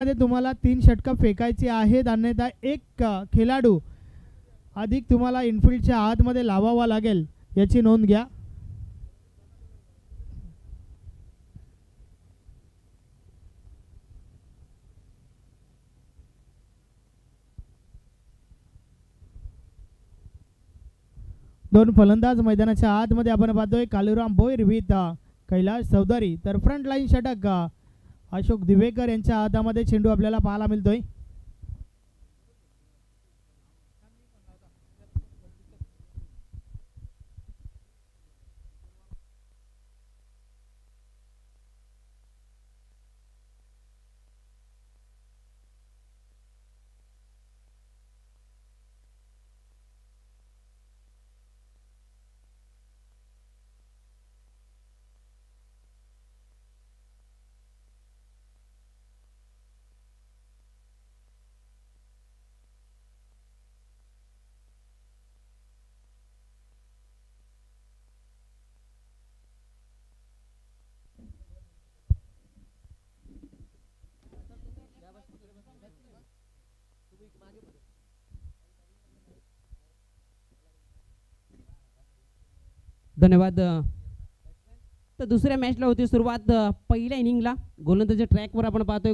मध्ये तुम्हाला 3 षटकं फेकायची आहेत, अन्यथा एक खेळाडू अधिक तुम्हाला इनफिल्डच्या आतमध्ये लावावा लागेल, याची नोंद घ्या. दोन फलंदाज मैदानाच्या आतमध्ये आपण पाहतोय. कालूराम भोईर विथ कैलाश चौधरी. तर फ्रंट लाईन षटक अशोक दिवेकर यांच्या हातामध्ये चेंडू आपल्याला पाहायला मिळतोय. धन्यवाद. तर दुसऱ्या मॅचला होती सुरुवात. पहिल्या इनिंगला गोलंदाजी ट्रॅकवर आपण पाहतोय.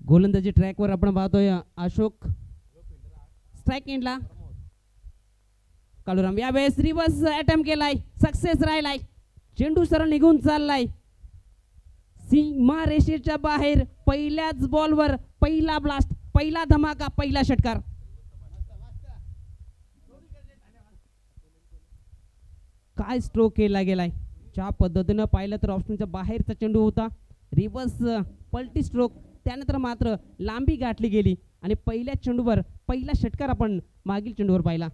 गोलंदाजी ट्रॅकवर आपण पाहतोय अशोक. स्ट्राईक एंडला कालूराम. यावेळेस रिव्हर्स अटेम्प्ट केलाय, सक्सेस राहिलाय. चेंडू सरळ निघून चाललाय सीमा रेषेच्या बाहेर. पहिल्याच बॉलवर पहिला ब्लास्ट, पहिला धमाका, पहिला षटकार. काय स्ट्रोक केला गेलाय. ज्या पद्धतीनं पाहिलं तर ऑप्शनच्या बाहेरचा चेंडू होता. रिव्हर्स पलटी स्ट्रोक, त्यानंतर मात्र लांबी गाठली गेली आणि पहिल्या चेंडूवर पहिला षटकार आपण मागील चेंडूवर पाहिला.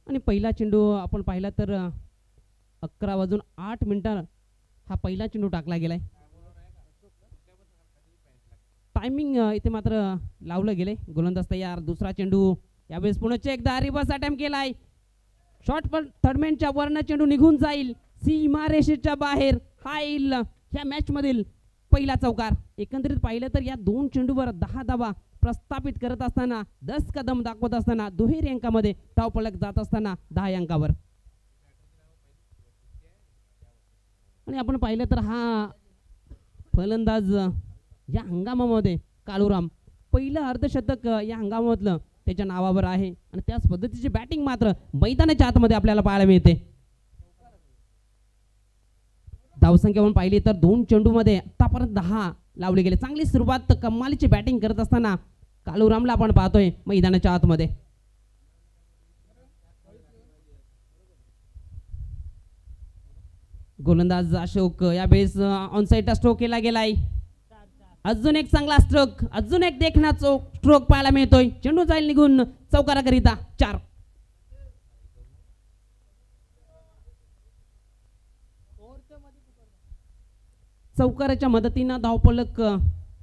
आणि पहिला चेंडू आपण पाहिला तर 11:08 हा पहिला चेंडू टाकला गेलाय. टायमिंग इथे मात्र लावलं गेले. गोलंदाज तयार. दुसरा चेंडू. यावेळेस पुन्हा एकदा रिव्हर्स अटेम्प्ट केलाय. शॉर्ट पण थर्डमॅनच्या वरनं चेंडू निघून जाईल सीमा रेषेच्या बाहेर. हा येईल ह्या मॅच मधील पहिला चौकार. एकंदरीत पाहिलं तर या दोन चेंडूवर 10 धावा प्रस्थापित करत असताना, 10 कदम दाखवत असताना, दुहेरी अंकामध्ये धावफलक जात असताना 10 अंकावर. आणि आपण पाहिलं तर हा फलंदाज या हंगामामध्ये कालूराम पहिलं अर्धशतक या हंगामामधलं त्याच्या नावावर आहे आणि त्याच पद्धतीची बॅटिंग मात्र मैदानाच्या आतमध्ये आपल्याला पाहायला मिळते. धावसंख्या म्हणून पाहिली तर 2 चेंडूमध्ये आतापर्यंत 10 लावले गेले. चांगली सुरुवात, कमालीची बॅटिंग करत असताना कालूरामला आपण पाहतोय मैदानाच्या आतमध्ये. गोलंदाज अशोक. यावेळेस ऑन साइडचा स्ट्रोक केला गेलाय. अजून एक चांगला स्ट्रोक, अजून एक देखणा स्ट्रोक पाहायला मिळतोय. चेंडू जाईल निघून चौकाराकरिता 4. चौकाराच्या मदतीनं धावफलक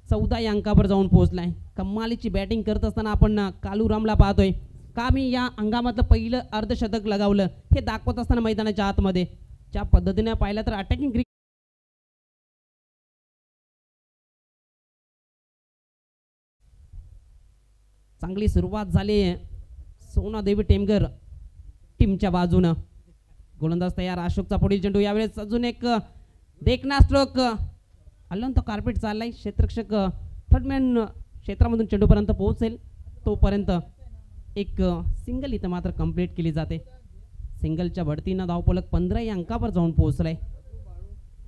14 अंकावर जाऊन पोहोचलाय. कमालीची बॅटिंग करत असताना आपण कालूरामला पाहतोय. का मी या अंगामधलं पहिलं अर्धशतक लगावलं हे दाखवत असताना मैदानाच्या आतमध्ये ज्या पद्धतीने पाहिलं तर अटॅकिंग चांगली सुरुवात झाली सोनादेवी टेमगर टीमच्या बाजूनं. गोलंदाज तयार. अशोकचा पुढील चेंडू. यावेळेस अजून एक देखना स्ट्रोक. हल्लन तो कार्पेट चाललाय. क्षेत्ररक्षक थर्डमॅन क्षेत्रामधून चेंडूपर्यंत पोहोचेल तोपर्यंत एक सिंगल इथं मात्र कंप्लीट केली जाते. सिंगलच्या बढतीनं धावफलक 15 अंकावर जाऊन पोहोचलाय.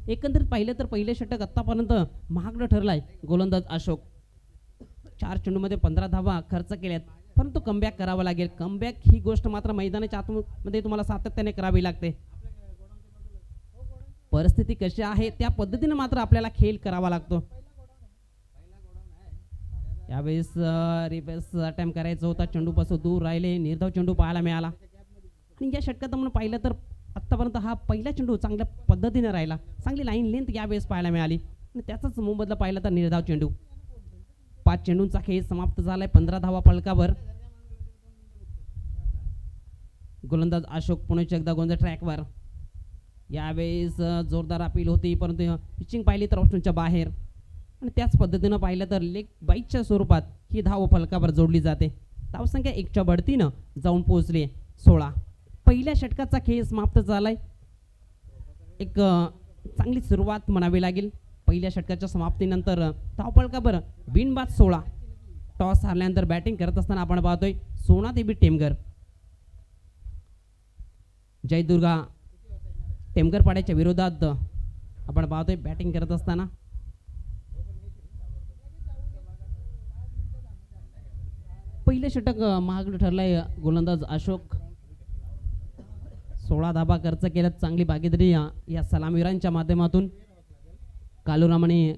एकंदरीत पाहिलं तर पहिले षटक आतापर्यंत महागडं ठरलाय. गोलंदाज अशोक 4 चेंडूमध्ये 15 धावा खर्च केल्यात, परंतु कमबॅक करावा लागेल. कमबॅक ही गोष्ट मात्र मैदानाच्या आतमध्ये तुम्हाला सातत्याने करावी लागते. परिस्थिती कशी आहे त्या पद्धतीने मात्र आपल्याला खेळ करावा लागतो. यावेळेस रिव्हर्स अटेम्प्ट करायचा होता. चेंडूपासून दूर राहिले. निर्धाव चेंडू पाहायला मिळाला आणि या षटकात आपण पाहिलं तर आतापर्यंत हा पहिला चेंडू चांगल्या पद्धतीने राहिला. चांगली लाईन लेंथ यावेळेस पाहायला मिळाली आणि त्याचाच मोबदला पाहिला तर निर्धाव चेंडू. 5 चेंडूंचा खेळ समाप्त झालाय. 15 धावा फलकावर. गोलंदाज अशोक पुण्याच्या एकदा गोंधळ ट्रॅकवर. यावेळेस जोरदार अपील होती, परंतु पिचिंग पाहिली तर ऑप्शनच्या बाहेर. आणि त्याच पद्धतीनं पाहिलं तर लेग बाईकच्या स्वरूपात ही धाव फलकावर जोडली जाते. धावसंख्या 1च्या बढतीनं जाऊन पोहोचली 16. पहिल्या षटकाचा खेळ समाप्त झालाय. एक चांगली सुरुवात म्हणावी लागेल. पहिल्या षटकाच्या समाप्तीनंतर धावफलकावर बिनबाद 16. टॉस हारल्यानंतर बॅटिंग करत असताना आपण पाहतोय सोनादेवी टेमघर. जयदुर्गा टेमघर पाड्याच्या विरोधात आपण पाहतोय बॅटिंग करत असताना. पहिले षटक महागडं ठरलंय. गोलंदाज अशोक 16 धाबा खर्च केल्यात. चांगली भागीदारी या सलामीवीरांच्या माध्यमातून. कालूराम आणि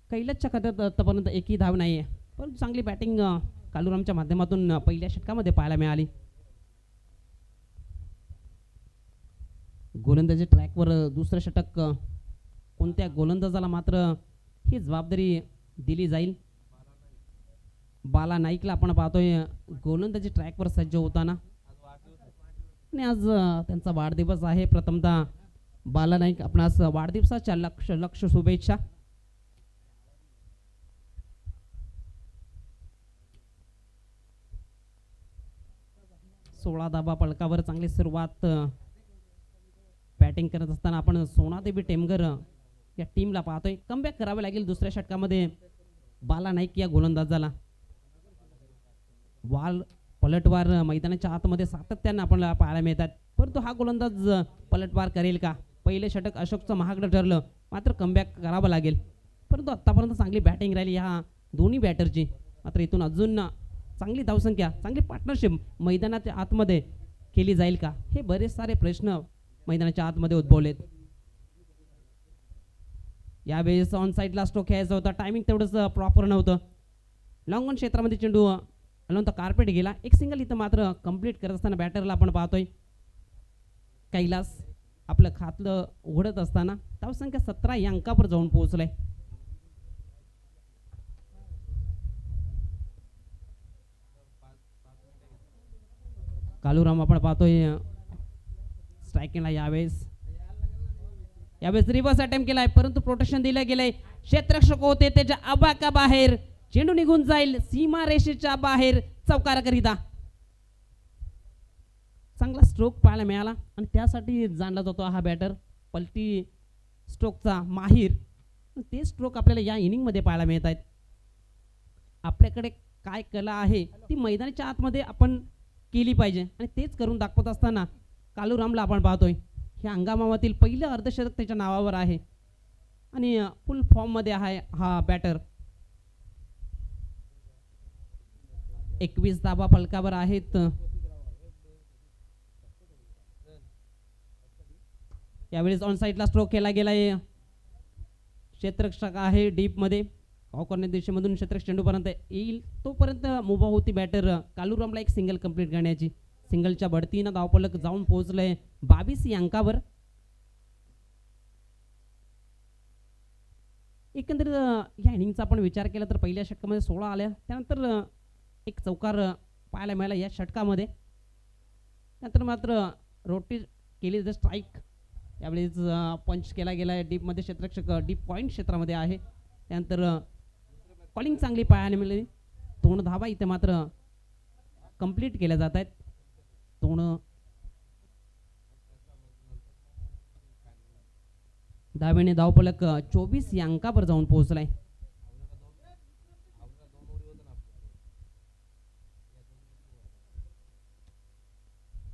कैलासच्या खात्यात आतापर्यंत एकही धाव नाहीये, पण चांगली बॅटिंग कालूरामच्या माध्यमातून पहिल्या षटकामध्ये पाहायला मिळाली. गोलंदाजी ट्रॅकवर दुसरं षटक कोणत्या गोलंदाजाला मात्र ही जबाबदारी दिली जाईल. बाला नाईकला आपण पाहतोय गोलंदाजी ट्रॅकवर सज्ज होताना. आणि आज त्यांचा वाढदिवस आहे. प्रथमतः बाला नाईक आपणास वाढदिवसाच्या लक्ष शुभेच्छा. सोळा धाबा फलकावर चांगली सुरुवात बॅटिंग करत असताना आपण सोनादेवी टेमघर या टीमला पाहतोय. कमबॅक करावे लागेल दुसऱ्या षटकामध्ये बाला नाईक या गोलंदाजाला. वाल पलटवार मैदानाच्या आतमध्ये सातत्याने आपल्याला पाहायला मिळतात, परंतु हा गोलंदाज पलटवार करेल का? पहिले षटक अशोकचं महागडं ठरलं, मात्र कमबॅक करावं लागेल. परंतु आतापर्यंत चांगली बॅटिंग राहिली ह्या दोन्ही बॅटरची. मात्र इथून अजून चांगली धावसंख्या, चांगली पार्टनरशिप मैदानाच्या आतमध्ये केली जाईल का? हे बरेच सारे प्रश्न मैदानाच्या आतमध्ये उद्भवलेत. यावेळेस ऑन साईडला स्ट्रोक खेळायचा होता, टायमिंग तेवढंच प्रॉपर नव्हतं. लॉंग ऑन क्षेत्रामध्ये चेंडू आला तर कार्पेट गेला. एक सिंगल इथं मात्र कंप्लीट करत असताना बॅटरला आपण पाहतोय कैलास आपलं खातलं उघडत असताना धावसंख्या 17 या अंकावर जाऊन पोहोचलाय. कालूराम आपण पाहतोय स्ट्रायकिंगला. यावेळेस रिव्हर्स अटेम्प्ट केलाय, परंतु प्रोटेक्शन दिलं गेलंय. क्षेत्ररक्षक होते त्याच्या आबाका बाहेर, चेंडू निघून जाईल सीमा रेषेच्या बाहेर चौकाराकरिता. चांगला स्ट्रोक पाहायला मिळाला आणि त्यासाठी जाणला जातो हा बॅटर पलटी स्ट्रोकचा माहीर. ते स्ट्रोक आपल्याला या इनिंग मध्ये पाहायला मिळत आहेत. आपल्याकडे काय कला आहे ती मैदानाच्या आतमध्ये आपण केली पाहिजे आणि तेच करून दाखवत असताना कालूरामला आपण पाहतोय ह्या हंगामातील पहिलं अर्धशतक त्याच्या नावावर आहे आणि फुल फॉर्म मध्ये आहे हा बॅटर. 21 धाबा फलकावर आहेत. यावेळेस ऑन साईडला स्ट्रोक केला गेलाय. क्षेत्ररक्षक आहे डीप मध्ये, कॉर्नर दिशेमधून क्षेत्ररक्षक चेंडूपर्यंत येईल तोपर्यंत मुभा होती बॅटर कालूरामला एक सिंगल कंप्लीट करण्याची. सिंगलच्या बढतीनं धावफलक जाऊन पोहोचलंय 22 या अंकावर. एकंदरीत या इनिंगचा आपण विचार केला तर पहिल्या षटकामध्ये 16 आल्या, त्यानंतर एक चौकार पाहायला मिळाला या षटकामध्ये. नंतर मात्र रोटेट केली जर स्ट्राईक. यावेळेस पंच केला गेला आहे डीपमध्ये. क्षेत्ररक्षक डीप पॉईंट क्षेत्रामध्ये आहे. त्यानंतर कॉलिंग चांगली पाहायला मिळाली. 2 धावा इथे मात्र कंप्लीट केल्या जात आहेत. 2 धावेने धावफलक 24 या अंकावर जाऊन पोहोचलाय.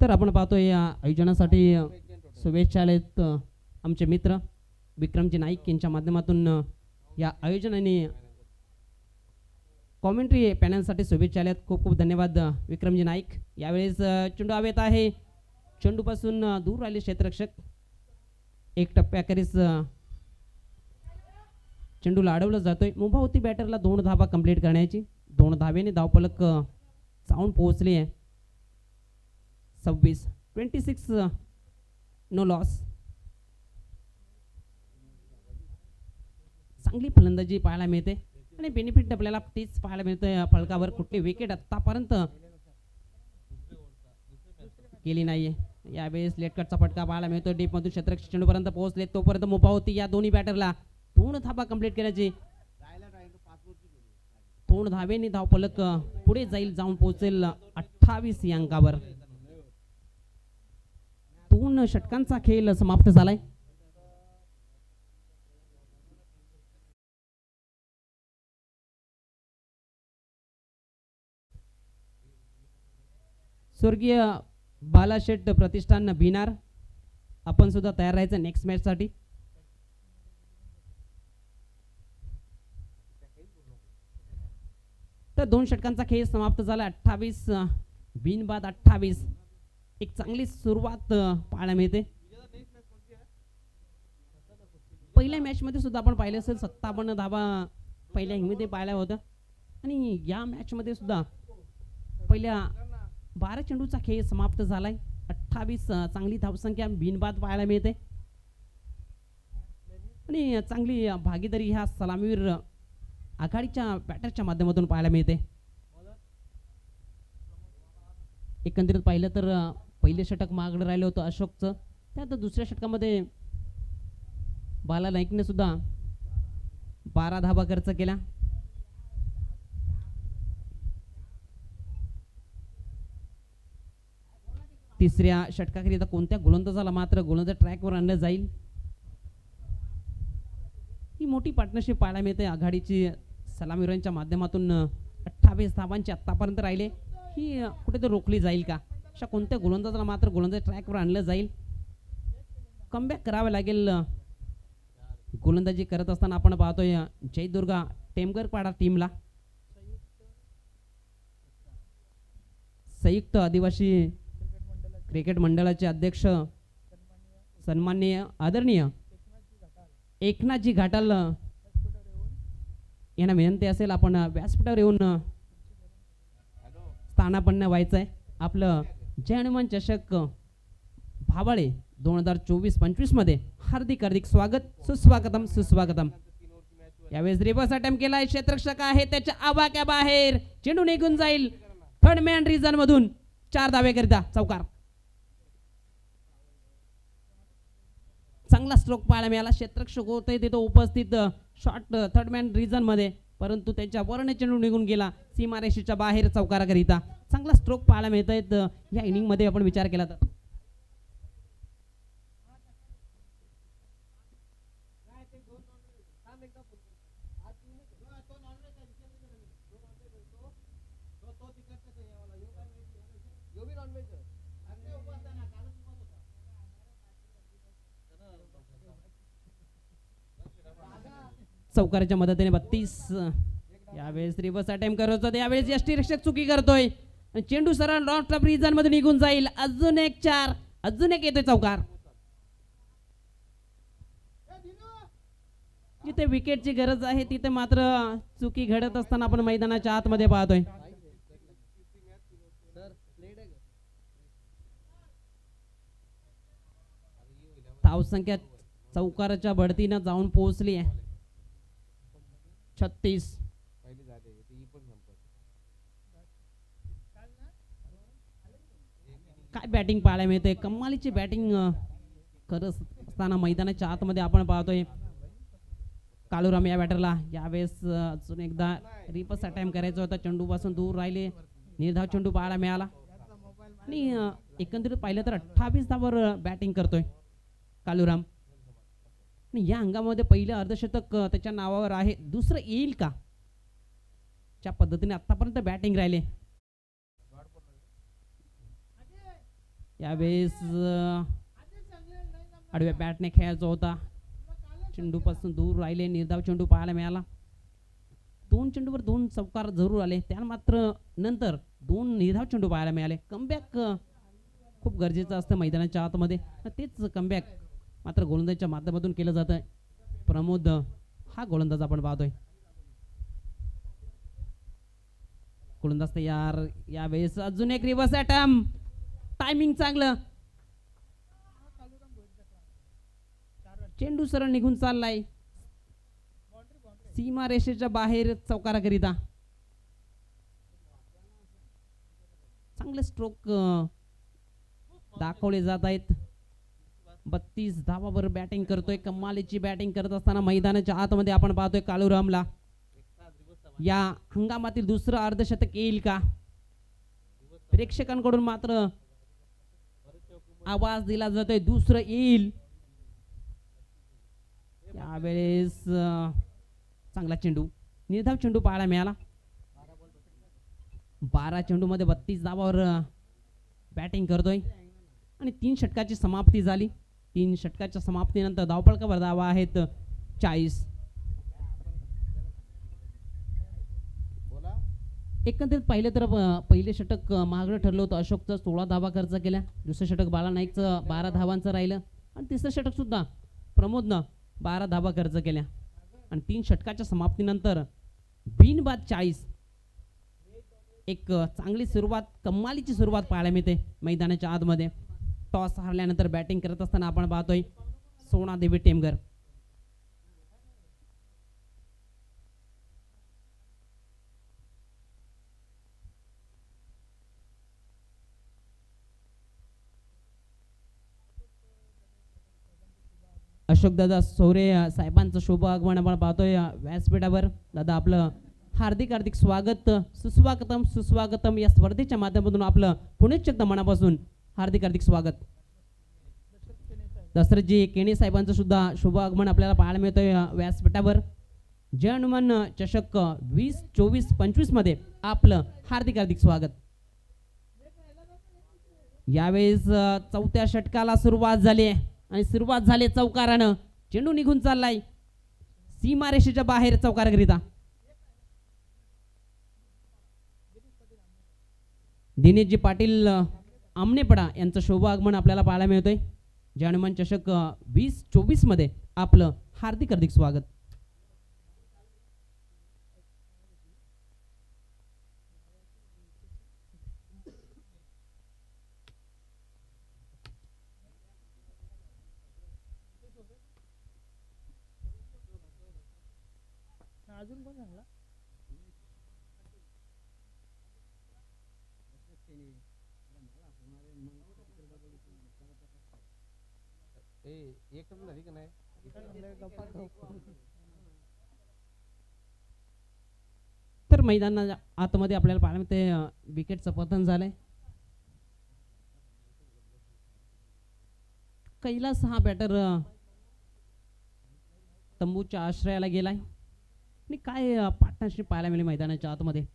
तर आपण पाहतोय या आयोजनासाठी शुभेच्छा आलेत आमचे मित्र विक्रमजी नाईक यांच्या माध्यमातून. या आयोजनाने कॉमेंट्री पॅनलसाठी शुभेच्छा आल्यात. खूप खूप धन्यवाद विक्रमजी नाईक. यावेळेस चेंडू हवेत आहे, चेंडूपासून दूर राहिले क्षेत्ररक्षक. एक टप्प्याखेरीस चेंडूला अडवलं जातोय. मुभा होती बॅटरला 2 धावा कंप्लीट करण्याची. 2 धावेने धावफलक जाऊन पोहोचली आहे 26 नो लॉस. चांगली फलंदाजी पाहायला मिळते आणि बेनिफिट आपल्याला तीच पाहायला मिळते. फलकावर कुठली विकेट आतापर्यंत केली नाहीये. यावेळेस लेट कटचा फटका पाहायला मिळतो. डीप मधून क्षेत्ररक्षक चेंडूपर्यंत पोहोचले तोपर्यंत मुभा होती या दोन्ही बॅटरला 2 धाबा कंप्लीट करण्याची. 2 धावेनी धावफलक पुढे जाईल, जाऊन पोहोचेल 28 या अंकावर. 2 षटकांचा खेळ समाप्त झालाय. स्वर्गीय बालाशेठ प्रतिष्ठान भिनार, आपण सुद्धा तयार राहायचं नेक्स्ट मॅच साठी. तर 2 षटकांचा खेळ समाप्त झाला. 28 बिनबाद 28. एक चांगली सुरुवात पाहायला मिळते. पहिल्या मॅच मध्ये सुद्धा आपण पाहिलं असेल 57 धावा पहिल्या इनिंगमध्ये पाहिल्या होत्या आणि या मॅच मध्ये सुद्धा पहिल्या 12 चेंडूचा खेळ समाप्त झालाय. 28 चांगली धावसंख्या बिनबाद पाहायला मिळते आणि चांगली भागीदारी ह्या सलामीवीर आघाडीच्या बॅटरच्या माध्यमातून पाहायला मिळते. एकंदरीत पाहिलं तर पहिले षटक मागडं राहिलं होतं अशोकचं, त्यानंतर दुसऱ्या षटकामध्ये बाला नाईकने सुद्धा 12 धावा खर्च केला. तिसऱ्या षटकाकरिता कोणत्या गोलंदाजाला मात्र गोलंदाज ट्रॅकवर आणलं जाईल, ही मोठी पार्टनरशिप पाहायला मिळते. आघाडीची सलामीवीरांच्या माध्यमातून 28 धावांची आतापर्यंत राहिले, ही कुठेतरी रोखली जाईल का? अशा कोणत्या गोलंदाजाला मात्र गोलंदाज ट्रॅकवर आणलं जाईल? कमबॅक करावं लागेल. गोलंदाजी करत असताना आपण पाहतोय जयदुर्गा टेमगरपाडा टीमला. संयुक्त आदिवासी क्रिकेट मंडळाचे अध्यक्ष सन्माननीय आदरणीय एकनाथजी घाटाल यांना विनंती असेल आपण व्यासपीठावर येऊन स्थानापन्न व्हायचं आहे. आपलं जय हनुमान चषक भावाळे 2024-25 मध्ये हार्दिक हार्दिक स्वागत, सुस्वागतम सुस्वागतम. यावेळेस रिव्हर्स अटेम्प्ट केलाय, क्षेत्ररक्षक आहे त्याच्या आवाक्या बाहेर, चेंडू निघून जाईल थर्ड मॅन रिजन मधून. 4 धावे करिता चौकार. चांगला स्ट्रोक पाहायला मिळाला. क्षेत्ररक्षक होते तिथं उपस्थित शॉर्ट थर्ड मॅन रिजन मध्ये, परंतु त्यांच्या वरने चेंडू निघून गेला सीमारेषेच्या बाहेर चौकाराकरिता. चांगला स्ट्रोक पाहायला मिळत आहेत या इनिंग मध्ये आपण विचार केला तर. चौकाराच्या मदतीने 32. यावेळेस रिव्हर्स अटेम्प्ट करत होते, यावेळेस यष्टीरक्षक चुकी करतोय, चेंडू सरळ लॉस्ट ऑफ रिजन मध्ये निघून जाईल. अजून एक 4, अजून एक येतोय चौकार. जिथे विकेटची गरज आहे तिथे मात्र चुकी घडत असताना आपण मैदानाच्या आतमध्ये पाहतोय. धावसंख्या चौकाराच्या बढतीनं जाऊन पोहोचली आहे 36. काय बॅटिंग पाहायला मिळते, कमालीची बॅटिंग करत असताना मैदानाच्या आतमध्ये आपण पाहतोय. कालूराम या बॅटरला यावेळेस अजून एकदा रिव्हर्स अटेम्प्ट करायचा होता, चेंडू पासून दूर राहिले, निर्धाव चेंडू पाहायला मिळाला आणि एकंदरीत पाहिलं तर 28 धावांवर बॅटिंग करतोय कालूराम. आणि या अंगामध्ये पहिलं अर्धशतक त्याच्या नावावर आहे, दुसरं येईल का? ज्या पद्धतीने आतापर्यंत बॅटिंग राहिले. यावेळेस आडव्या बॅटने खेळायचा होता, चेंडू पासून दूर राहिले, निर्धाव चेंडू पाहायला मिळाला. 2 चेंडूवर 2 चौकार जरूर आले, त्या मात्र नंतर 2 निर्धाव चेंडू पाहायला मिळाले. कमबॅक खूप गरजेचं असतं मैदानाच्या आतमध्ये, तेच कमबॅक मात्र गोलंदाजच्या माध्यमातून केलं जात आहे. प्रमोद हा गोलंदाज आपण पाहतोय. गोलंदाज तयार. यावेळेस अजून एक रिव्हर्स अटेम्प्ट, टायमिंग चांगलं, चेंडू सरळ निघून चाललाय. सीमारेषेच्या बाहेर चौकाराकरिता चांगले स्ट्रोक दाखवले जात आहेत. 32 धावावर बॅटिंग करतोय. कमालीची बॅटिंग करत असताना मैदानाच्या आतमध्ये आपण पाहतोय काळूरामला या हंगामातील दुसरं अर्धशतक येईल का? प्रेक्षकांकडून मात्र आवाज दिला जातोय दुसरं येईल. यावेळेस चांगला चेंडू, निर्धाव चेंडू पाहायला मिळाला. 12 चेंडू मध्ये 32 धावावर बॅटिंग करतोय आणि 3 षटकाची समाप्ती झाली. 3 षटकाच्या समाप्तीनंतर धावफलकावर धावा आहेत 40. एकंदरीत पाहिलं तर पहिले षटक महागडं ठरलं होतं. अशोकचं 16 धावा खर्च केल्या. दुसरं षटक बाला नाईकचं 12 धावांचं राहिलं आणि तिसरं षटक सुद्धा प्रमोदनं 12 धावा खर्च केल्या आणि 3 षटकाच्या समाप्तीनंतर बिनबाद 40. एक चांगली सुरुवात, कमालीची सुरुवात पाहायला मिळते मैदानाच्या आतमध्ये. टॉस हारल्यानंतर बॅटिंग करत असताना आपण पाहतोय सोनादेवी टेमघर. अशोक दादा सोरे साहेबांचं शुभ आगमन आपण पाहतोय व्यासपीठावर. दादा आपलं हार्दिक हार्दिक स्वागत, सुस्वागतम सुस्वागतम. या स्पर्धेच्या माध्यमातून आपलं पुनश्च एकदा मनापासून हार्दिक हार्दिक स्वागत. दशरथजी केणी साहेबांचं सुद्धा शुभ आगमन आपल्याला पाहायला मिळतोय व्यासपीठावर. जय हनुमान चषक 20, 24, 25 मध्ये आपलं हार्दिक हार्दिक स्वागत. यावेळेस चौथ्या षटकाला सुरुवात झाली आणि सुरुवात झाली चौकारानं. चेंडू निघून चाललाय सीमारेषेच्या बाहेर चौकाराकरिता. दिनेशजी पाटील आमनेपडा यांचं शुभ आगमन आपल्याला पाहायला मिळतोय. जय हनुमान चषक 20, 24 मध्ये आपलं हार्दिक हार्दिक स्वागत. अजून कोण सांगला? तर मैदानाच्या आतमध्ये आपल्याला पाहायला मिळते विकेटचं पतन झालंय. कैलास हा बॅटर तंबूच्या आश्रयाला गेलाय आणि काय पार्टनरशिप पाहायला मिळाली मैदानाच्या आतमध्ये.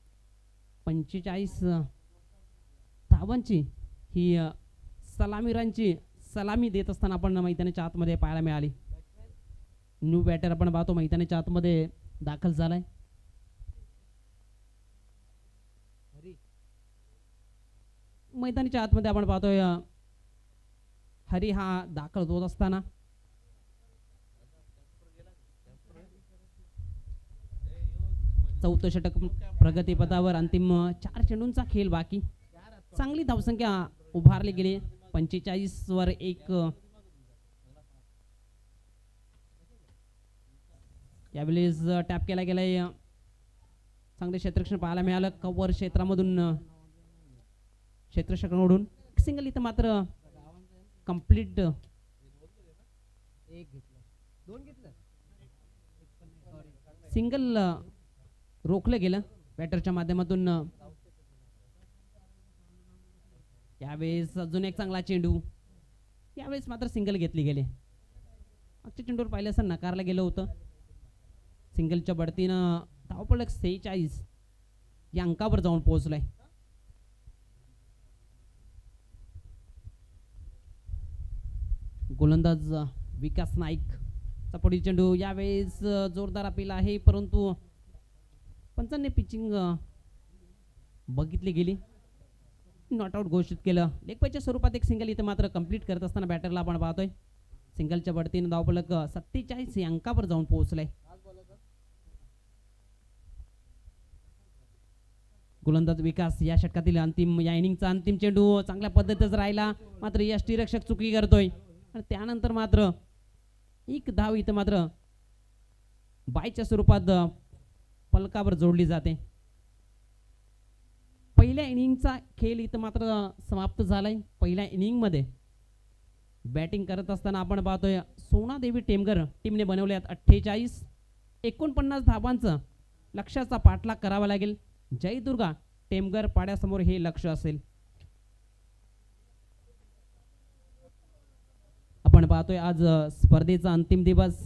45 धावांची ही सलामीरांची सलामी देत असताना आपण मैदानाच्या आतमध्ये पाहायला मिळाली. न्यू बॅटर आपण पाहतो मैदानाच्या आतमध्ये दाखल झालाय. मैदानाच्या आतमध्ये आपण पाहतोय हरी हा दाखल होत असताना चौथं षटक प्रगतीपथावर. अंतिम 4 चेंडूंचा खेळ बाकी. चांगली धावसंख्या उभारली गेली. 45 वर 1. यावेळेस टॅप केला गेलाय. चांगले क्षेत्ररक्षण पाहायला मिळालं. कव्हर क्षेत्रामधून क्षेत्ररक्षणाकडून सिंगल. इथं मात्र कंप्लीट सिंगल रोखलं गेलं बॅटरच्या माध्यमातून. यावेळेस अजून एक चांगला चेंडू. यावेळेस मात्र सिंगल घेतली गेली. मागच्या चेंडूवर पाहिलं असं नकारलं गेलं होतं. सिंगलच्या बढतीनं धावफलक 46 या अंकावर जाऊन पोहोचलाय. गोलंदाज विकास नाईक पुढील चेंडू. यावेळेस जोरदार अपील आहे परंतु पंचांनी पिचिंग बघितली गेली. नॉट आउट घोषित केलं. लेगपायच्या स्वरूपात एक सिंगल इथे मात्र कंप्लीट करत असताना बॅटरला आपण पाहतोय सिंगलच्या बढतीने धावफलक 47 या अंकावर जाऊन पोहोचलाय. गोलंदाज विकास या षटकातील अंतिम या इनिंगचा अंतिम चेंडू चांगल्या पद्धतीचा राहिला मात्र यष्टीरक्षक चुकी करतोय आणि त्यानंतर मात्र एक धाव इथं मात्र बायच्या स्वरूपात फलकावर जोडली जाते. पहिल्या इनिंगचा खेळ इथं मात्र समाप्त झालाय. पहिल्या इनिंगमध्ये बॅटिंग करत असताना आपण पाहतोय सोनादेवी टेमघर टीमने बनवले आहेत 48. 49 धावांचं लक्ष्याचा पाठलाग करावा लागेल. जयदुर्गा टेमघर पाड्यासमोर हे लक्ष असेल. आपण पाहतोय आज स्पर्धेचा अंतिम दिवस.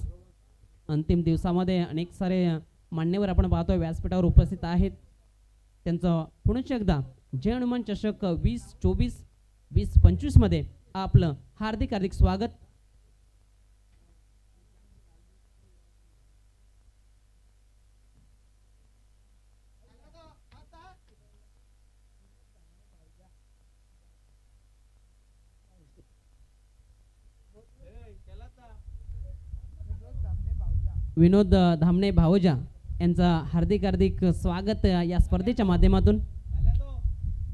अंतिम दिवसामध्ये अनेक सारे मान्यवर आपण पाहतोय व्यासपीठावर उपस्थित आहेत. त्यांचं पुनश्च एकदा जय हनुमान चषक 2024 2025 मध्ये आपलं हार्दिक हार्दिक स्वागत. विनोद धामणे भावजा यांचा हार्दिक हार्दिक स्वागत या स्पर्धेच्या माध्यमातून.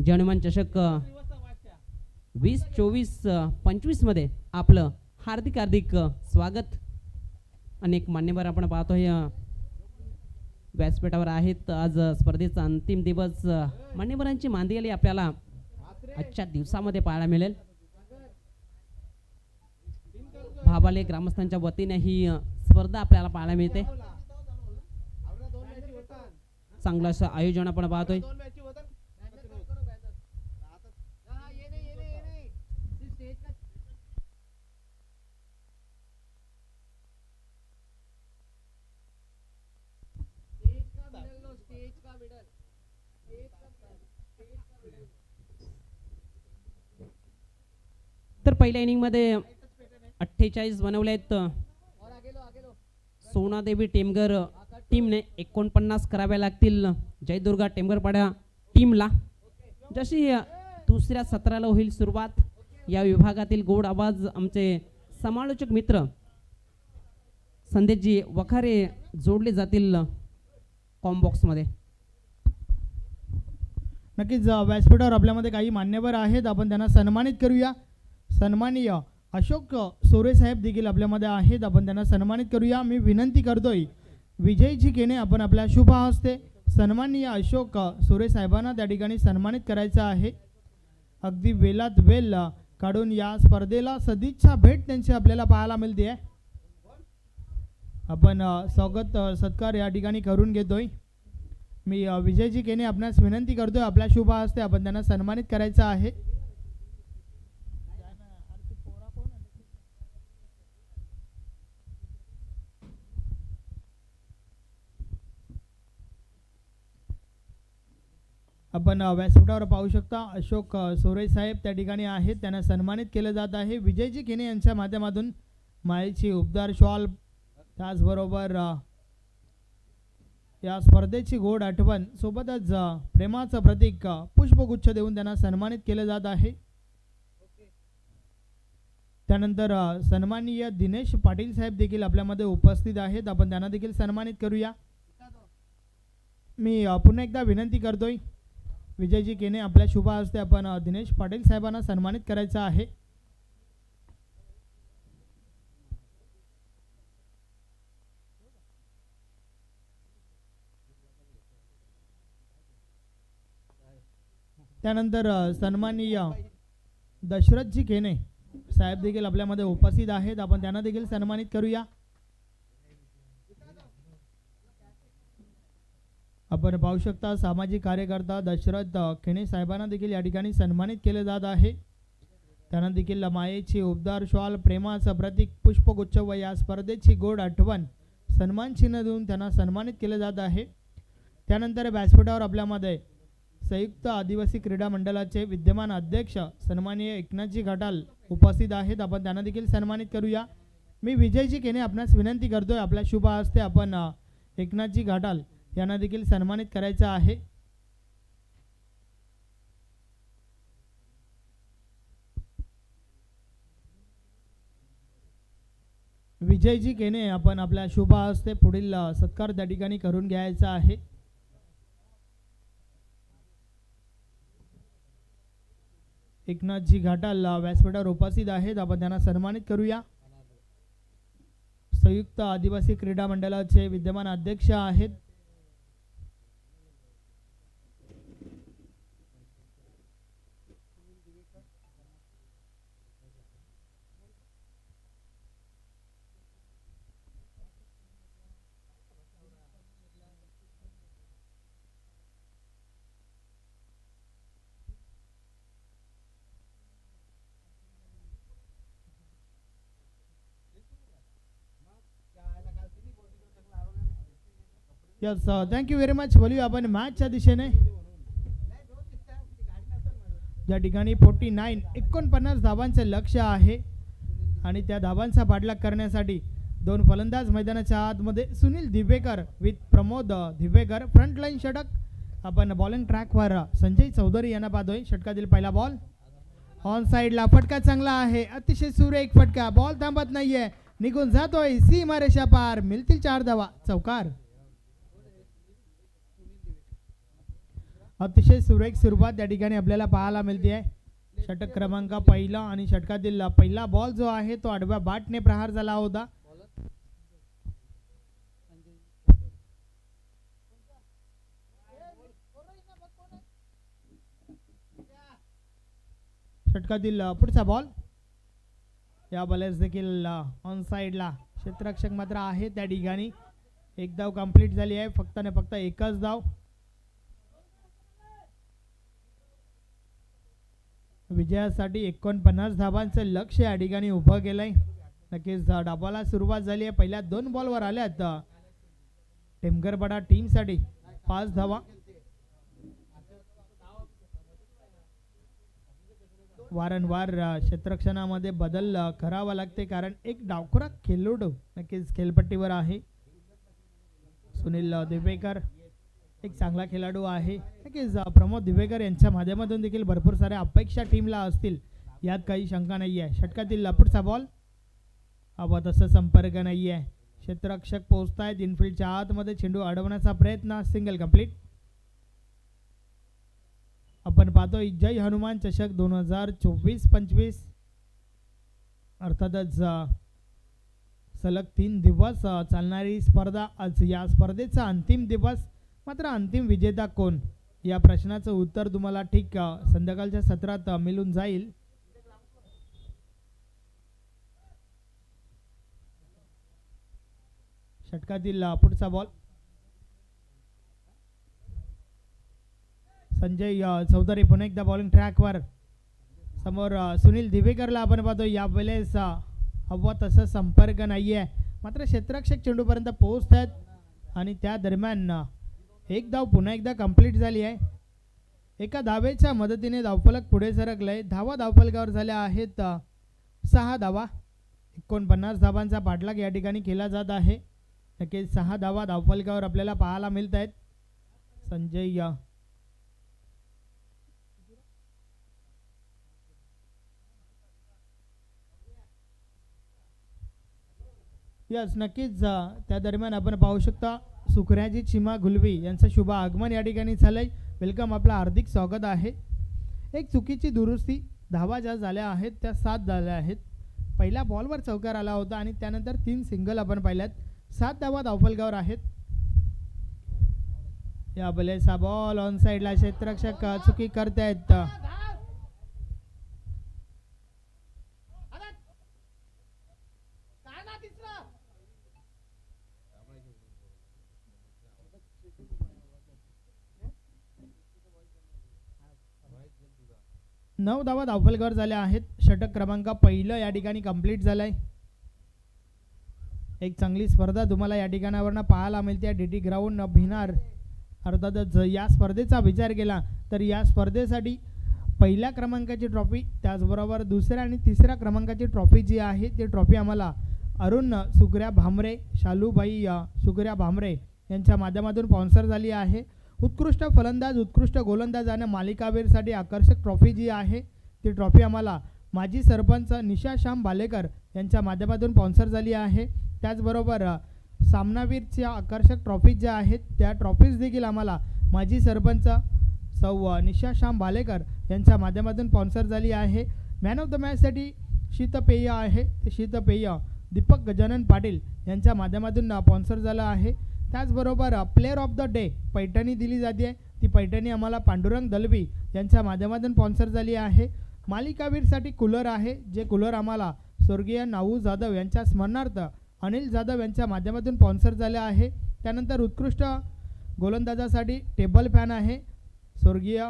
जय हनुमान चषक 2024-25 मध्ये आपलं हार्दिक हार्दिक स्वागत. अनेक मान्यवर आपण पाहतोय व्यासपीठावर आहेत. आज स्पर्धेचा अंतिम दिवस. मान्यवरांची मांदियाली आपल्याला आजच्या दिवसामध्ये पाहायला मिळेल. भाबाले ग्रामस्थांच्या वतीने ही स्पर्धा आपल्याला पाहायला मिळते. चांगलं असं आयोजन आपण पाहतोय. तर पहिल्या इनिंग मध्ये 48 बनवले आहेत. सोनादेवी टेमघर टीमने 49 कराव्या लागतील जयदुर्गा टेमघरपाडा टीमला. जशी दुसऱ्या सत्राला होईल सुरुवात. या विभागातील गोड आवाज आमचे समालोचक मित्र संदेशजी वखारे जोडले जातील कॉम्बॉक्स मध्ये. नक्कीच व्यासपीठावर आपल्यामध्ये काही मान्यवर आहेत. आपण त्यांना सन्मानित करूया. सन्माननीय अशोक सोरे साहेब देखील आपल्यामध्ये आहेत. आपण त्यांना सन्मानित करूया. मी विनंती करतोय विजयजी केने आपण आपल्या शुभ हस्ते सन्माननीय अशोक सोरे साहेबांना त्या ठिकाणी सन्मानित करायचं आहे. अगदी वेलात वेल काढून या स्पर्धेला सदिच्छा भेट त्यांची आपल्याला पाहायला मिळते आहे. आपण स्वागत सत्कार या ठिकाणी करून घेतोय. मी विजयजी केने आपणास विनंती करतोय आपल्या शुभ हस्ते आपण त्यांना सन्मानित करायचं आहे. आपण व्यासपीठावर पाहू शकता अशोक सोरे साहेब त्या ठिकाणी आहेत. त्यांना सन्मानित केलं जात आहे. विजयजी केने यांच्या माध्यमातून मायेची उबदार शॉल त्याचबरोबर या स्पर्धेची गोड आठवण सोबतच प्रेमाचं प्रतीक पुष्पगुच्छ देऊन त्यांना सन्मानित केलं जात आहे. त्यानंतर सन्माननीय दिनेश पाटील साहेब देखील आपल्यामध्ये उपस्थित आहेत. आपण त्यांना देखील सन्मानित करूया. मी पुन्हा एकदा विनंती करतोय विजयजी केने आपल्या शुभ हस्ते आपण दिनेश पाटील साहेबांना सन्मानित करायचं आहे. त्यानंतर सन्माननीय दशरथजी केने साहेब देखील आपल्यामध्ये उपस्थित आहेत. आपण त्यांना देखील सन्मानित करूया. आपण पाहू शकता सामाजिक कार्यकर्ता दशरथ केने साहेबांना देखील या ठिकाणी सन्मानित केले जात आहे. त्यांना देखील मायेची उबदार शॉल प्रेमाचं प्रतीक पुष्पगुच्छ व या स्पर्धेची गोड आठवण सन्मान चिन्ह देऊन त्यांना सन्मानित केले जात आहे. त्यानंतर व्यासपीठावर आपल्यामध्ये संयुक्त आदिवासी क्रीडा मंडळाचे विद्यमान अध्यक्ष सन्माननीय एकनाथजी घाटाल उपस्थित आहेत. आपण त्यांना देखील सन्मानित करूया. मी विजयजी केने आपणास विनंती करतोय आपल्या शुभ हस्ते आपण एकनाथजी घाटाल यांना देखील सन्मानित करायचं आहे. विजयजी केने आपण आपल्या शुभ हस्ते पुढील सत्कार त्या ठिकाणी करून घ्यायचा आहे. एकनाथजी घाटाल व्यासपीठावर उपस्थित आहेत. आपण त्यांना सन्मानित करूया. संयुक्त आदिवासी क्रीडा मंडळाचे विद्यमान अध्यक्ष आहेत. Yes thank you very much. बोलूया आपण मॅचच्या दिशेने. ज्या ठिकाणी 49 धावांचे लक्ष आहे आणि त्या धावांचा पाठलाग करण्यासाठी दोन फलंदाज मैदानाच्या आतमध्ये. Sunil Divekar with Pramod Divekar. Front line षटक. आपण बॉलिंग ट्रॅकवर संजय चौधरी यांना पाहतोय. षटकातील पहिला बॉल ऑन साईडला. फटका चांगला आहे, अतिशय सुरेख फटका. बॉल थांबत नाहीये, निघून जातोय सीमारेषा पार. मिळतील 4 धावा. चौकार. अतिशय सुरेख सुरुवात या ठिकाणी आपल्याला पाहायला मिळते आहे. षटक क्रमांक पहिला आणि षटकातील पहिला बॉल जो आहे तो आडव्या बाटने प्रहार झाला होता. षटकातील पुढचा बॉल. या बॉलर्स देखील ऑन साइडला. क्षेत्ररक्षक मात्र आहे त्या ठिकाणी. एक धाव कंप्लीट झाली आहे. फक्त आणि फक्त एकच धाव. विजयासाठी 49 धावांचं लक्ष या ठिकाणी उभं केलंय. नक्कीच डाबाला सुरुवात झाली आहे. पहिल्या 2 बॉलवर आल्यात टेमघरपाडा टीमसाठी 5 धावा. वारंवार क्षेत्ररक्षणामध्ये बदल करावा लागते कारण एक डावखुरा खेळाडू नक्कीच खेळपट्टीवर आहे. सुनील दिवेकर एक चांगला खेळाडू आहे. नक्कीच प्रमोद दिवेकर यांच्या माध्यमातून देखील भरपूर साऱ्या अपेक्षा टीमला असतील, यात काही शंका नाही आहे. षटकातील पुढचा बॉल. अब तसा संपर्क नाही आहे. क्षेत्ररक्षक पोहोचतायत इनफिल्डच्या आतमध्ये. चेंडू अडवण्याचा प्रयत्न. Single complete. आपण पाहतोय जय हनुमान चषक 2024-25 अर्थातच सलग 3 दिवस चालणारी स्पर्धा. आज या स्पर्धेचा अंतिम दिवस. मात्र अंतिम विजेता कोण या प्रश्नाचं उत्तर तुम्हाला ठीक संध्याकाळच्या सत्रात मिळून जाईल. षटकातील पुढचा बॉल. संजय चौधरी पुन्हा एकदा बॉलिंग ट्रॅकवर. समोर सुनील दिवेकरला आपण पाहतो. या वेळेस हवा तसा संपर्क नाहीये. मात्र क्षेत्ररक्षक चेंडूपर्यंत पोहोचत आहेत आणि त्या दरम्यान एक धाव पुन्हा एकदा कंप्लीट झाली आहे. एका धावेच्या मदतीने धावफलक पुढे सरकलंय. धावा धावफलकावर झाल्या आहेत 6 धावा. 49 धावांचा पाठलाग या ठिकाणी केला जात आहे. नक्कीच 6 धावा धावफलकावर आपल्याला पाहायला मिळत आहेत. संजय यस नक्कीच त्या दरम्यान आपण पाहू शकता सुकऱ्याजी चिमा गुलवी यांचं शुभ आगमन या ठिकाणी झालंय. वेलकम, आपलं हार्दिक स्वागत आहे. एक चुकीची दुरुस्ती. धावा ज्या झाल्या आहेत त्या 7 झाल्या आहेत. पहिल्या बॉलवर चौकार आला होता आणि त्यानंतर 3 सिंगल आपण पाहिल्यात. 7 धावा धावफलकावर आहेत. या बलेचा बॉल ऑन साइडला. क्षेत्ररक्षक चुकी करतायत. नऊ धावा धावफलकावर झाल्या आहेत. षटक क्रमांक पहिलं या ठिकाणी कंप्लीट झालंय. एक चांगली स्पर्धा तुम्हाला या ठिकाणावरनं पाहायला मिळते. डीटी ग्राउंड भिनार. अर्थातच या स्पर्धेचा विचार केला तर या स्पर्धेसाठी पहिल्या क्रमांकाची ट्रॉफी, त्याचबरोबर दुसऱ्या आणि तिसऱ्या क्रमांकाची ट्रॉफी जी आहे ती ट्रॉफी आम्हाला अरुण सुकऱ्या भामरे, शालूबाई सुकऱ्या भामरे यांच्या माध्यमातून स्पॉन्सर झाली आहे. उत्कृष्ट फलंदाज, उत्कृष्ट गोलंदाज आणि मालिकावीरसाठी आकर्षक ट्रॉफी जी आहे ती ट्रॉफी आम्हाला माजी सरपंच निशा श्याम बालेकर यांच्या माध्यमातून स्पॉन्सर झाली आहे. त्याचबरोबर सामनावीरच्या आकर्षक ट्रॉफी ज्या आहेत त्या ट्रॉफीज देखील आम्हाला माजी सरपंच सौ निशा श्याम बालेकर यांच्या माध्यमातून स्पॉन्सर झाली आहे. मॅन ऑफ द मॅचसाठी शीतपेय आहे ते शीतपेय दीपक गजानन पाटील यांच्या माध्यमातून स्पॉन्सर झालं आहे. त्याचबरोबर player of the day Paithani दिली जाते. ती पैठणी आम्हाला पांडुरंग दलवी यांच्या माध्यमातून स्पॉन्सर झाली आहे. मालिकावीरसाठी कूलर आहे, जे कूलर आम्हाला स्वर्गीय नाऊ जाधव यांच्या स्मरणार्थ अनिल जाधव यांच्या माध्यमातून स्पॉन्सर झाले आहे. त्यानंतर उत्कृष्ट गोलंदाजासाठी टेबल फॅन आहे, स्वर्गीय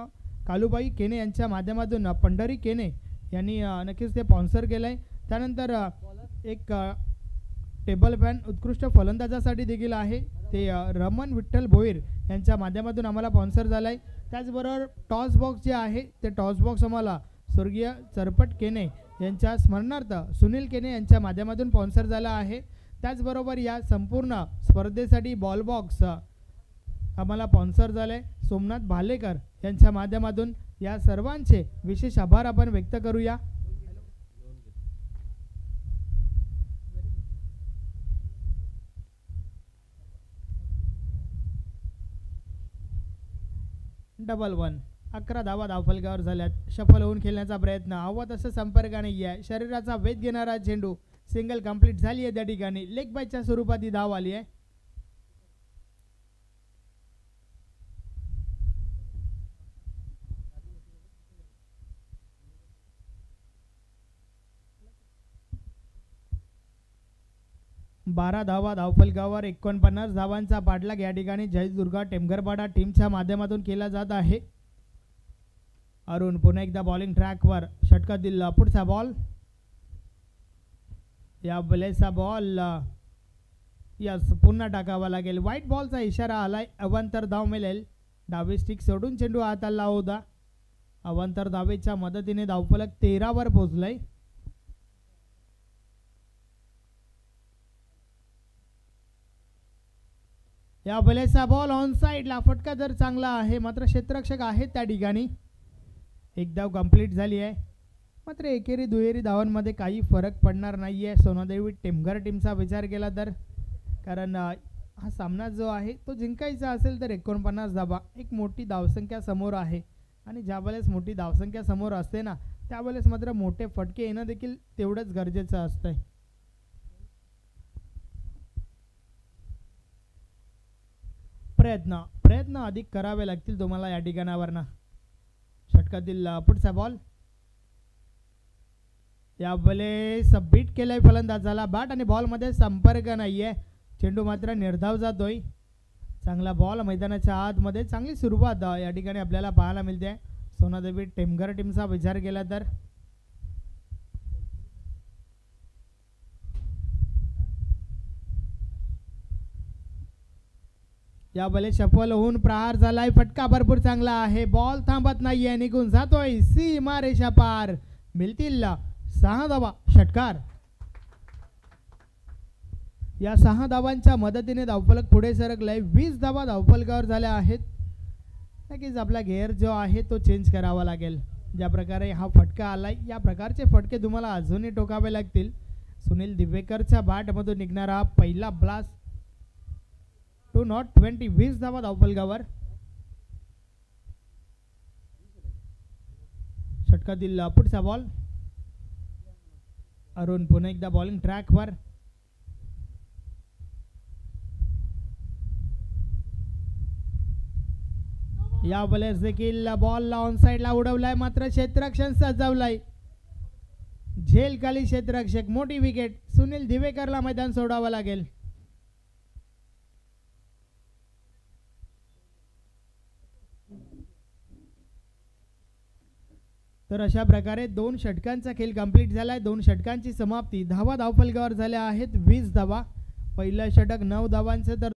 कालूबाई केने यांच्या माध्यमातून पंढरी केने यांनी नक्कीच ते स्पॉन्सर केलं आहे. त्यानंतर एक टेबल फॅन उत्कृष्ट फलंदाजासाठी देखील आहे, ते रमन विठ्ठल भोईर यांच्या माध्यमातून आम्हाला स्पॉन्सर झाला आहे. त्याचबरोबर टॉस बॉक्स जे आहे ते टॉस बॉक्स आम्हाला स्वर्गीय चरपट केने यांच्या स्मरणार्थ सुनील केने यांच्या माध्यमातून स्पॉन्सर झाला आहे. त्याचबरोबर या संपूर्ण स्पर्धेसाठी बॉल बॉक्स आम्हाला स्पॉन्सर झाले सोमनाथ भालेकर यांच्या माध्यमातून. या सर्वांचे विशेष आभार आपण व्यक्त करूया. डबल वन 11 धावा धावफलकावर झाल्यात. सफल होऊन खेळण्याचा प्रयत्न हवा तसं संपर्क नाही आहे. शरीराचा वेध घेणारा चेंडू सिंगल कंप्लीट झाली आहे. त्या ठिकाणी लेग बायच्या स्वरूपात ही धाव आली आहे. बारा धावा धावफलकावर 49 धावांचा पाठलाग या ठिकाणी जयदुर्गा टेमघरपाडा टीमच्या माध्यमातून केला जात आहे. अरुण पुन्हा एकदा बॉलिंग ट्रॅकवर षटका दिला. पुढचा बॉल या बलेचा बॉल यस पुन्हा टाकावा लागेल. व्हाईट बॉलचा इशारा आलाय. अवांतर धाव मिळेल. डावी स्टिक सोडून चेंडू हाताला होता. अवांतर धावेच्या मदतीने धावफलक 13 वर पोहोचलाय. या बलेचा बॉल ऑन साइडला. फटका जर चांगला आहे मात्र क्षेत्ररक्षक आहेत त्या ठिकाणी. एक धाव कंप्लीट झाली आहे. मात्र एकेरी दुहेरी धावांमध्ये काही फरक पडणार नाही आहे सोनादेवी टेमघर टीमचा विचार केला तर. कारण हा सामना जो आहे तो जिंकायचा असेल तर 49 धावा एक मोठी धावसंख्या समोर आहे. आणि ज्या वेळेस मोठी धावसंख्या समोर असते ना त्यावेळेस मात्र मोठे फटके येणं देखील तेवढंच गरजेचं असतंय. प्रयत्न अधिक करावे लागतील तुम्हाला या ठिकाणावरनं. षटकातील पुढचा बॉल या बले सबमिट केलाय फलंदाजाला. बॅट आणि बॉल मध्ये संपर्क नाहीये. चेंडू मात्र निर्धाव जातोय. चांगला बॉल मैदानाच्या आतमध्ये. चांगली सुरुवात या ठिकाणी आपल्याला पाहायला मिळते सोनादेवी टेमघर टीमचा विचार केला तर. या बले सफल होऊन प्रहार झालाय. फटका भरपूर चांगला आहे. बॉल थांबत नाहीये. निघून जातोय सीमा रेषा पार. मिळतील 6 धावा. षटकार. या 6 धावांच्या मदतीने धावफलक पुढे सरकलाय. 20 धावा धावफलकावर झाल्या आहेत. नक्कीच आपला गेअर जो आहे तो चेंज करावा लागेल. ज्या प्रकारे हा फटका आलाय या प्रकारचे फटके तुम्हाला अजूनही टोकावे लागतील. सुनील दिवेकरच्या बॅटमधून निघणारा हा पहिला ब्लास्ट. 20 धावा धावफलकावर. षटकातील पुढचा बॉल. अरुण पुन्हा एकदा बॉलिंग ट्रॅकवर. या बॉलर्स देखील बॉलला ऑन साइडला उडवलाय मात्र क्षेत्ररक्षण सजवलाय. झेल खाली क्षेत्ररक्षक. मोठी विकेट. सुनील दिवेकरला मैदान सोडावं लागेल. तर अशा प्रकारे 2 षटकांचा खेळ कंप्लीट झालाय. 2 षटकांची समाप्ती. धावा धावफलकावर झाल्या आहेत 20 धावा. पहिलं षटक 9 धावांचं तर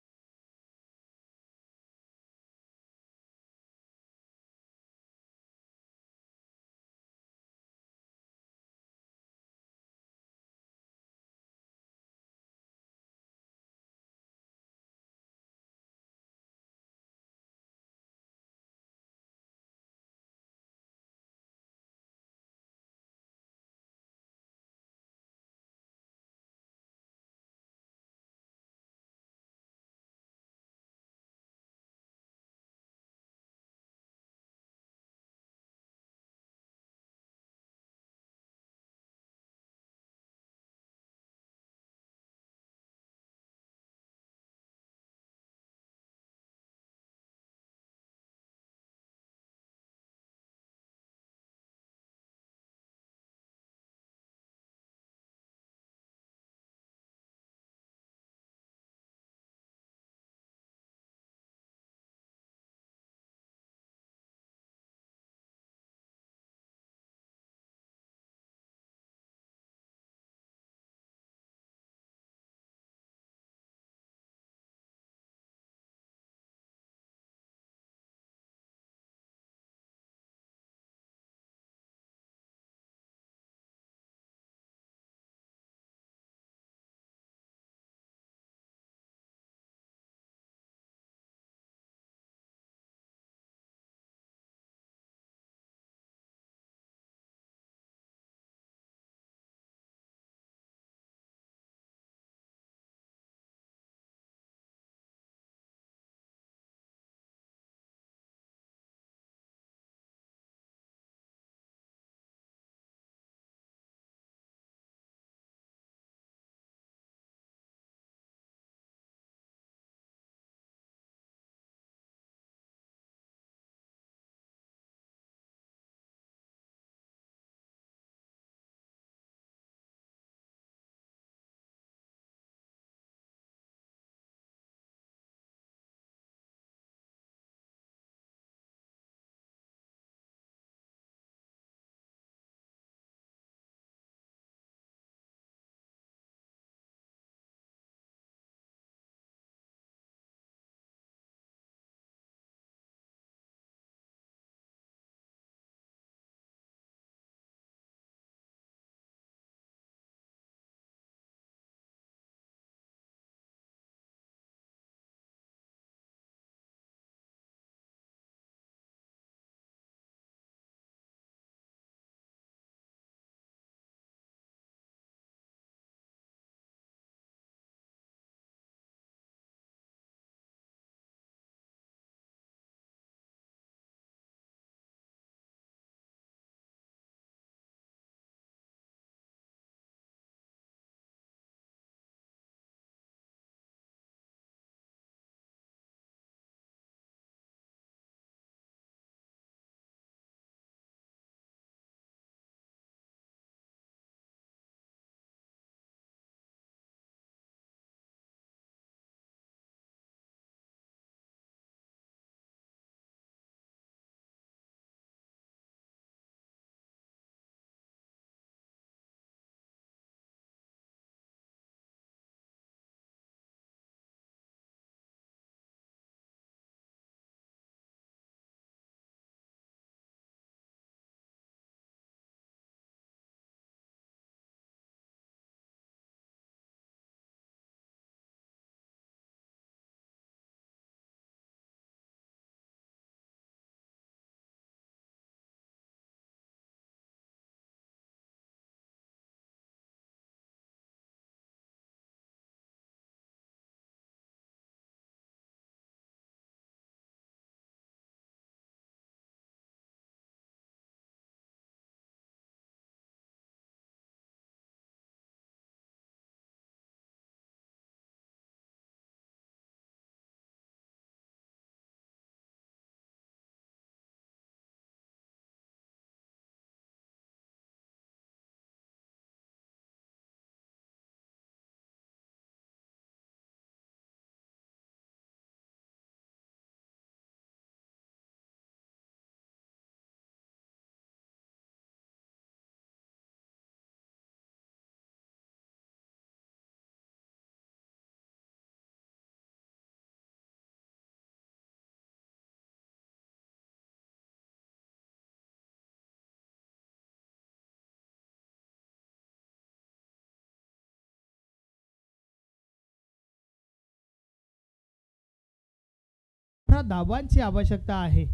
धावांची आवश्यकता आहे.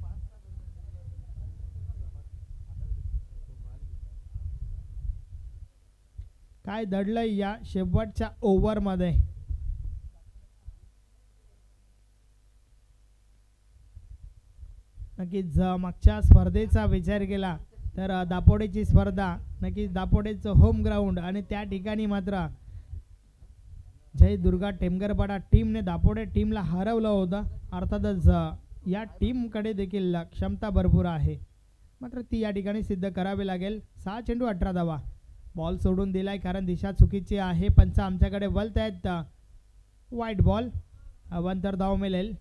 काय दडलंय या शेवटच्या ओव्हरमध्ये. नक्कीच मागच्या स्पर्धेचा विचार केला तर दापोडेची स्पर्धा नक्कीच दापोडेचं होम ग्राउंड आणि त्या ठिकाणी मात्र जय दुर्गा टेमगरपाडा टीमने दापोडे टीमला हरवलं होतं. अर्थातच या टीमकडे देखील क्षमता भरपूर आहे, मात्र ती या ठिकाणी सिद्ध करावी लागेल. 6 चेंडू 18 धावा. बॉल सोडून दिलाय कारण दिशा चुकीची आहे. पंच आमच्याकडे वलत आहेत. वाईट बॉल. अवांतर धाव मिळेल.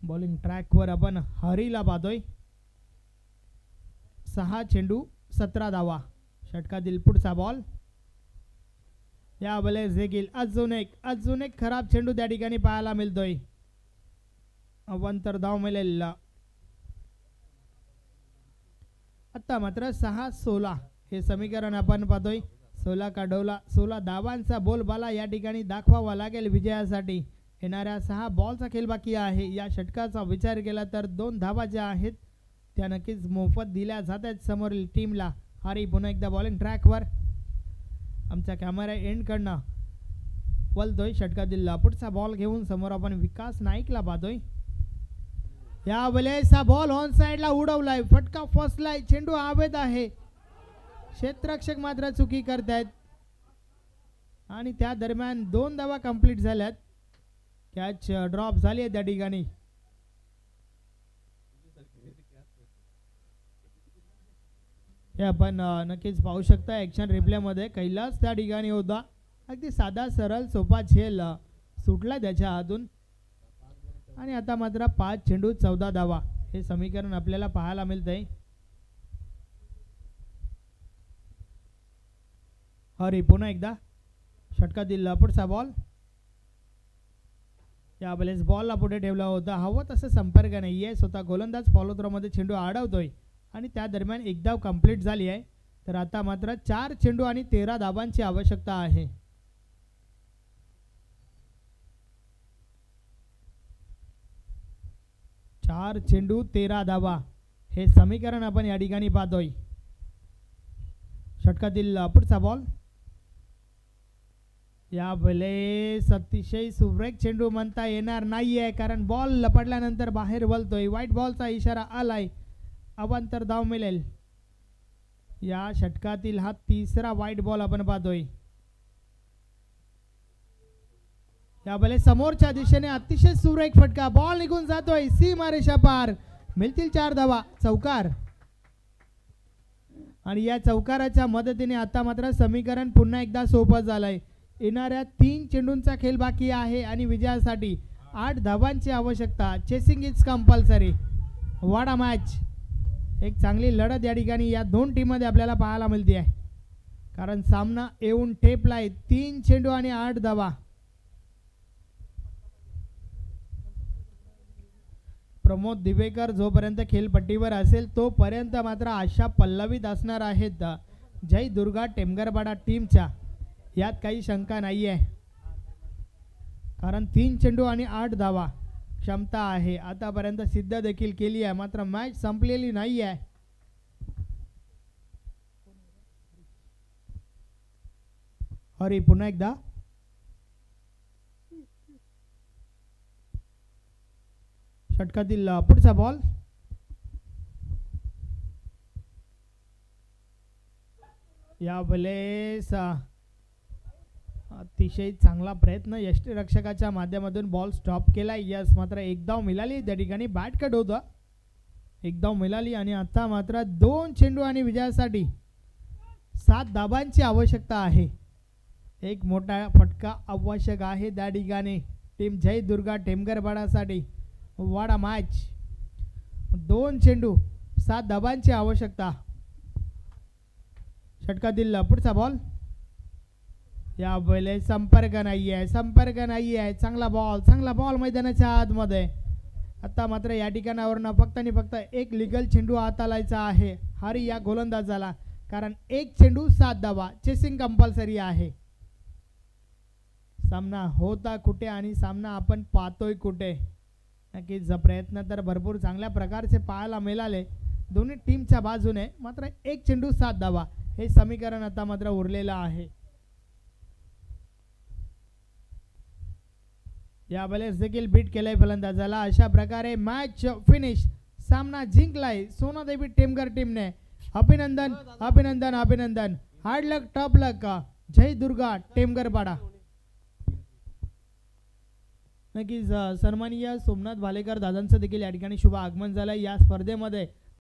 बॉलिंग ट्रॅकवर आपण हरीला पाहतोय. 6 चेंडू 17 धावा. षटकातील पुढचा बॉल. या वेळेस देखील अजून एक खराब चेंडू त्या ठिकाणी पाहायला मिळतोय. अवांतर धाव मिळेल. आता मात्र 6-16 हे समीकरण आपण पाहतोय. 16 काढवला. 16 धावांचा बोलबाला या ठिकाणी दाखवावा लागेल विजयासाठी. येणाऱ्या 6 बॉलचा खेळ बाकी आहे. या षटकाचा विचार केला तर 2 धावा ज्या आहेत त्या नक्कीच मोफत दिल्या जात आहेत समोरील टीमला. हरी पुन्हा एकदा बॉलिंग ट्रॅकवर. आमचा कॅमेरा एंडकडनं वलतोय. षटकातील पुढचा बॉल घेऊन समोर आपण विकास नाईकला पाहतोय. या वेळेस बॉल ऑन साइडला उडवलाय. फटका फसलाय. चेंडू हवेत आहे. क्षेत्ररक्षक मात्र चुकी करतायत आणि त्या दरम्यान 2 धावा कंप्लीट झाल्यात. कॅच ड्रॉप झाली आहे त्या ठिकाणी. हे आपण नक्कीच पाहू शकता ॲक्शन रिप्लेमध्ये. कैलास त्या ठिकाणी होता. अगदी साधा सरळ सोपा झेल सुटला त्याच्या हातून आणि आता मात्र 5 चेंडू 14 धावा हे समीकरण आपल्याला पाहायला मिळतंय. हरी पुन्हा एकदा. षटकातील पुढचा बॉल. या वेळेस बॉलला पुढे ठेवला होता. हवं तसं संपर्क नाहीये. स्वतः गोलंदाज फॉलो थ्रोमध्ये चेंडू अडवतोय आणि त्या दरम्यान 1 धाव कंप्लीट झाली आहे. तर आता मात्र 4 चेंडू आणि 13 धावांची आवश्यकता आहे. चार चेंडू 13 धावा हे समीकरण आपण या ठिकाणी पाहतोय. षटकातील पुढचा बॉल. या वेळेस अतिशय सुरेख चेंडू म्हणता येणार नाहीये कारण बॉल लपडल्यानंतर बाहेर वळतोय. व्हाईट बॉलचा इशारा आलाय. अवांतर धाव मिळेल. या षटकातील हा 3रा व्हाईट बॉल आपण पाहतोय. या वेळेस समोरच्या दिशेने अतिशय सुरेख फटका. बॉल निघून जातोय. सीमारेषा पार. मिळतील 4 धावा. चौकार. आणि या चौकाराच्या मदतीने आता मात्र समीकरण पुन्हा एकदा सोपं झालंय. येणाऱ्या 3 चेंडूंचा खेळ बाकी आहे आणि विजयासाठी 8 धावांची आवश्यकता. Chasing is compulsory. Wada match. एक चांगली लढत या ठिकाणी या 2 टीममध्ये आपल्याला पाहायला मिळते आहे कारण सामना येऊन ठेपलाय. 3 चेंडू आणि 8 धावा. प्रमोद दिवेकर जोपर्यंत खेळपट्टीवर असेल तोपर्यंत मात्र आशा पल्लवीत असणार आहेत जय दुर्गा टेमगरपाडा टीमच्या. यात काही शंका नाही आहे कारण 3 चेंडू आणि 8 धावा क्षमता आहे. आतापर्यंत सिद्ध देखील केली आहे. मात्र मॅच संपलेली नाही आहे. हरी पुन्हा एकदा. षटकातील पुढचा बॉल. या वेळेस अतिशय चांगला प्रयत्न यष्टीरक्षकाच्या माध्यमातून बॉल स्टॉप केला. यस मात्र 1 धाव मिळाली. त्या ठिकाणी बॅट कट होता. 1 धाव मिळाली आणि आता मात्र 2 चेंडू आणि विजयासाठी 7 धावांची आवश्यकता आहे. एक मोठा फटका आवश्यक आहे त्या ठिकाणी टीम जय दुर्गा टेमगरपाडासाठी. वाडा मॅच. 2 चेंडू 7 धावांची आवश्यकता. षटकातील पुढचा बॉल. या वेळेस संपर्क नाही आहे. चांगला बॉल मैदानाच्या आतमध्ये. आता मात्र या ठिकाणावरून फक्त आणि फक्त एक लिगल चेंडू हाताळायचा आहे हरी या गोलंदाजाला कारण 1 चेंडू 7 धावा. चेसिंग कंपल्सरी आहे. सामना होता कुठे आणि सामना आपण पाहतोय कुठे. नक्कीच प्रयत्न तर भरपूर चांगल्या प्रकारचे पाहायला मिळाले दोन्ही टीमच्या बाजूने. मात्र एक चेंडू 7 धावा हे समीकरण आता मात्र उरलेलं आहे. या वेळेस देखील बीट केलंय फलंदाजाला. अशा प्रकारे मॅच फिनिश. सामना जिंकलाय सोनादेवी टेमघर टीमने. अभिनंदन अभिनंदन अभिनंदन. हार्ड लक टॉप लक. जय दुर्गा टेमघर पाडा. नक्कीच सन्माननीय सोमनाथ भालेकर दादांचं देखील या ठिकाणी शुभ आगमन झालं. या स्पर्धेमध्ये